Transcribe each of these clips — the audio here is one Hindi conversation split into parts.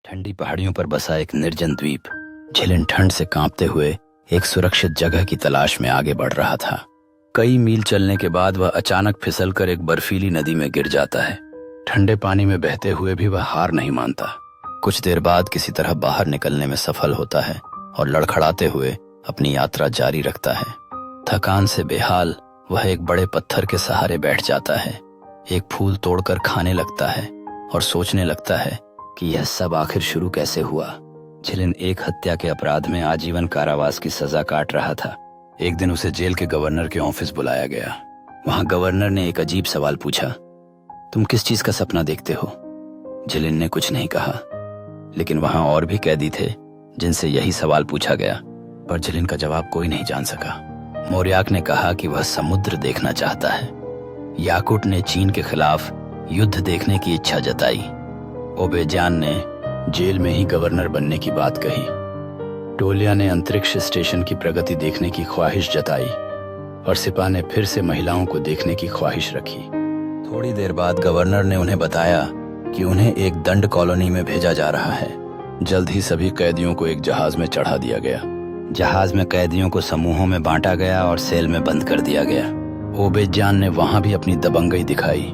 ठंडी पहाड़ियों पर बसा एक निर्जन द्वीप झिलिन ठंड से कांपते हुए एक सुरक्षित जगह की तलाश में आगे बढ़ रहा था। कई मील चलने के बाद वह अचानक फिसलकर एक बर्फीली नदी में गिर जाता है। ठंडे पानी में बहते हुए भी वह हार नहीं मानता। कुछ देर बाद किसी तरह बाहर निकलने में सफल होता है और लड़खड़ाते हुए अपनी यात्रा जारी रखता है। थकान से बेहाल वह एक बड़े पत्थर के सहारे बैठ जाता है, एक फूल तोड़कर खाने लगता है और सोचने लगता है कि यह सब आखिर शुरू कैसे हुआ। झिलिन एक हत्या के अपराध में आजीवन कारावास की सजा काट रहा था। एक दिन उसे जेल के गवर्नर के ऑफिस बुलाया गया। वहां गवर्नर ने एक अजीब सवाल पूछा, तुम किस चीज का सपना देखते हो? झिलिन ने कुछ नहीं कहा, लेकिन वहां और भी कैदी थे जिनसे यही सवाल पूछा गया, पर झिलिन का जवाब कोई नहीं जान सका। मोरयाक ने कहा कि वह समुद्र देखना चाहता है। याकुट ने चीन के खिलाफ युद्ध देखने की इच्छा जताई। ओबेजान ने जेल में ही गवर्नर बनने की बात कही। टोलिया ने अंतरिक्ष स्टेशन की प्रगति देखने की ख्वाहिश जताई और सिपा ने फिर से महिलाओं को देखने की ख्वाहिश रखी। थोड़ी देर बाद गवर्नर ने उन्हें बताया कि उन्हें एक दंड कॉलोनी में भेजा जा रहा है। जल्द ही सभी कैदियों को एक जहाज में चढ़ा दिया गया। जहाज में कैदियों को समूहों में बांटा गया और सेल में बंद कर दिया गया। ओबेजान ने वहां भी अपनी दबंगई दिखाई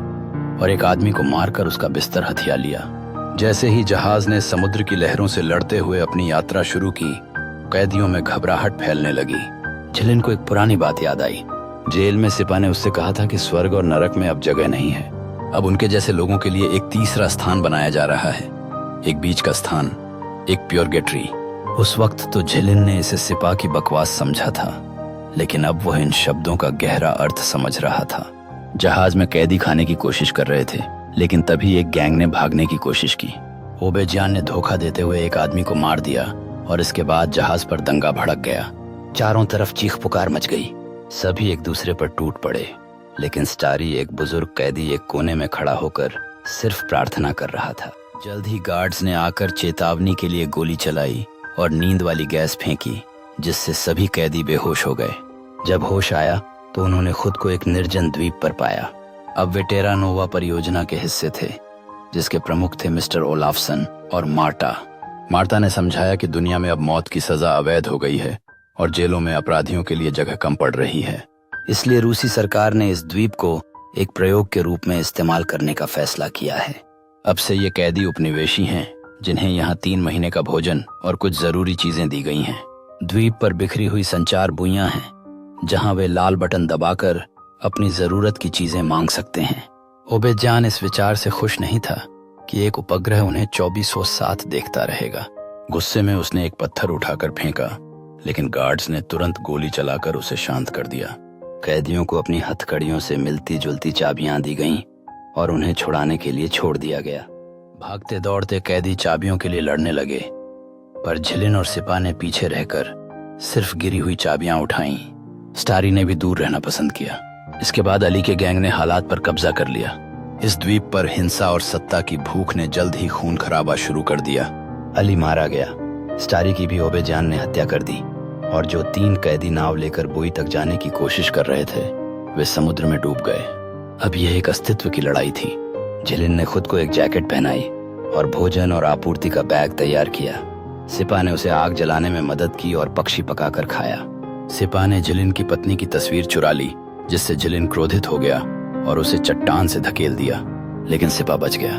और एक आदमी को मारकर उसका बिस्तर हथिया लिया। जैसे ही जहाज ने समुद्र की लहरों से लड़ते हुए अपनी यात्रा शुरू की, कैदियों में घबराहट फैलने लगी। झिलिन को एक पुरानी बात याद आई। जेल में सिपा ने उससे कहा था कि स्वर्ग और नरक में अब जगह नहीं है। अब उनके जैसे लोगों के लिए एक तीसरा स्थान बनाया जा रहा है, एक बीच का स्थान, एक प्योरगेटरी। उस वक्त तो झिलिन ने इसे सिपा की बकवास समझा था, लेकिन अब वह इन शब्दों का गहरा अर्थ समझ रहा था। जहाज में कैदी खाने की कोशिश कर रहे थे, लेकिन तभी एक गैंग ने भागने की कोशिश की। ओबेजान ने धोखा देते हुए एक आदमी को मार दिया और इसके बाद जहाज पर दंगा भड़क गया। चारों तरफ चीख पुकार मच गई। सभी एक दूसरे पर टूट पड़े, लेकिन स्टारी, एक बुजुर्ग कैदी, एक कोने में खड़ा होकर सिर्फ प्रार्थना कर रहा था। जल्द ही गार्ड्स ने आकर चेतावनी के लिए गोली चलाई और नींद वाली गैस फेंकी, जिससे सभी कैदी बेहोश हो गए। जब होश आया तो उन्होंने खुद को एक निर्जन द्वीप पर पाया। अब वे टेरा नोवा परियोजना के हिस्से थे, जिसके प्रमुख थे मिस्टर ओलाफसन और मार्टा। मार्टा ने समझाया कि दुनिया में अब मौत की सजा अवैध हो गई है और जेलों में अपराधियों के लिए जगह कम पड़ रही है। इसलिए रूसी सरकार ने इस द्वीप को एक प्रयोग के रूप में इस्तेमाल करने का फैसला किया है। अब से ये कैदी उपनिवेशी हैं, जिन्हें यहाँ 3 महीने का भोजन और कुछ जरूरी चीजें दी गई हैं। द्वीप पर बिखरी हुई संचार बुइयां हैं, जहां वे लाल बटन दबाकर अपनी जरूरत की चीजें मांग सकते हैं। ओबेजान इस विचार से खुश नहीं था कि एक उपग्रह उन्हें 24/7 देखता रहेगा। गुस्से में उसने एक पत्थर उठाकर फेंका, लेकिन गार्ड्स ने तुरंत गोली चलाकर उसे शांत कर दिया। कैदियों को अपनी हथकड़ियों से मिलती जुलती चाबियां दी गईं और उन्हें छुड़ाने के लिए छोड़ दिया गया। भागते दौड़ते कैदी चाबियों के लिए लड़ने लगे, पर झिलिन और सिपा ने पीछे रहकर सिर्फ गिरी हुई चाबियां उठाईं। स्टारी ने भी दूर रहना पसंद किया। इसके बाद अली के गैंग ने हालात पर कब्जा कर लिया। इस द्वीप पर हिंसा और सत्ता की भूख ने जल्द ही खून खराबा शुरू कर दिया। अली मारा गया। स्टारी की भी ओबेजान ने हत्या कर दी और जो 3 कैदी नाव लेकर बुई तक जाने की कोशिश कर रहे थे, वे समुद्र में डूब गए। अब यह एक अस्तित्व की लड़ाई थी। झिलिन ने खुद को एक जैकेट पहनाई और भोजन और आपूर्ति का बैग तैयार किया। सिपा ने उसे आग जलाने में मदद की और पक्षी पकाकर खाया। सिपा ने झिलिन की पत्नी की तस्वीर चुरा ली, जिससे झिलिन क्रोधित हो गया और उसे चट्टान से धकेल दिया, लेकिन सिपा बच गया।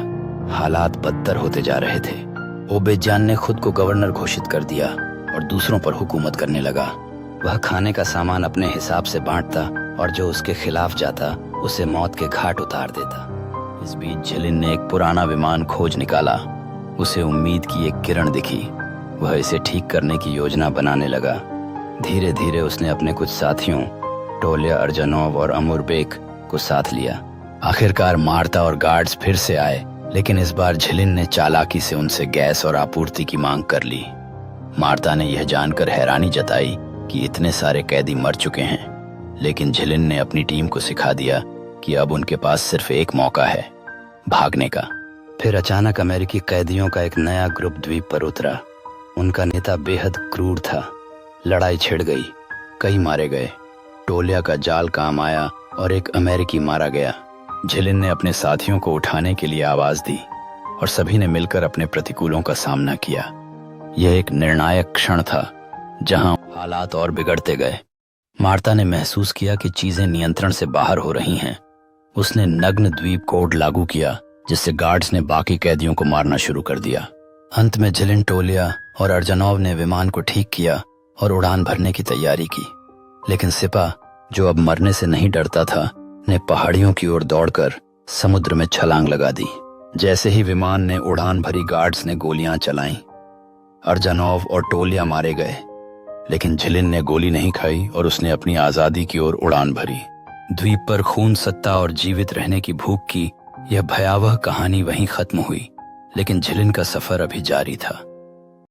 हालात बदतर होते जा रहे थे। ओबेजान ने खुद को गवर्नर घोषित कर दिया और दूसरों पर हुकूमत करने लगा। वह खाने का सामान अपने हिसाब से बांटता और जो उसके खिलाफ जाता उसे मौत के घाट उतार देता। इस बीच झिलिन ने एक पुराना विमान खोज निकाला। उसे उम्मीद की एक किरण दिखी। वह इसे ठीक करने की योजना बनाने लगा। धीरे धीरे उसने अपने कुछ साथियों, टोलिया अर्जनोव और अमूरबेक को साथ लिया। आखिरकार मार्टा और गार्ड्स फिर से आए, लेकिन इस बार झिलिन ने चालाकी से उनसे गैस और आपूर्ति की मांग कर ली। मार्टा ने यह जानकर हैरानी जताई कि इतने सारे कैदी मर चुके हैं, लेकिन झिलिन ने अपनी टीम को सिखा दिया कि अब उनके पास सिर्फ एक मौका है, भागने का। फिर अचानक अमेरिकी कैदियों का एक नया ग्रुप द्वीप पर उतरा। उनका नेता बेहद क्रूर था। लड़ाई छिड़ गई, कई मारे गए। टोलिया का जाल काम आया और एक अमेरिकी मारा गया। झिलिन ने अपने साथियों को उठाने के लिए आवाज दी और सभी ने मिलकर अपने प्रतिकूलों का सामना किया। यह एक निर्णायक क्षण था जहां हालात और बिगड़ते गए। मार्ता ने महसूस किया कि चीजें नियंत्रण से बाहर हो रही हैं। उसने नग्न द्वीप कोड लागू किया, जिससे गार्ड्स ने बाकी कैदियों को मारना शुरू कर दिया। अंत में झिलिन, टोलिया और अर्जनोव ने विमान को ठीक किया और उड़ान भरने की तैयारी की। लेकिन सिपा, जो अब मरने से नहीं डरता था, ने पहाड़ियों की ओर दौड़कर समुद्र में छलांग लगा दी। जैसे ही विमान ने उड़ान भरी, गार्ड्स ने गोलियां चलाईं। अर्जनोव और टोलिया मारे गए, लेकिन झिलिन ने गोली नहीं खाई और उसने अपनी आजादी की ओर उड़ान भरी। द्वीप पर खून, सत्ता और जीवित रहने की भूख की यह भयावह कहानी वहीं खत्म हुई, लेकिन झिलिन का सफर अभी जारी था।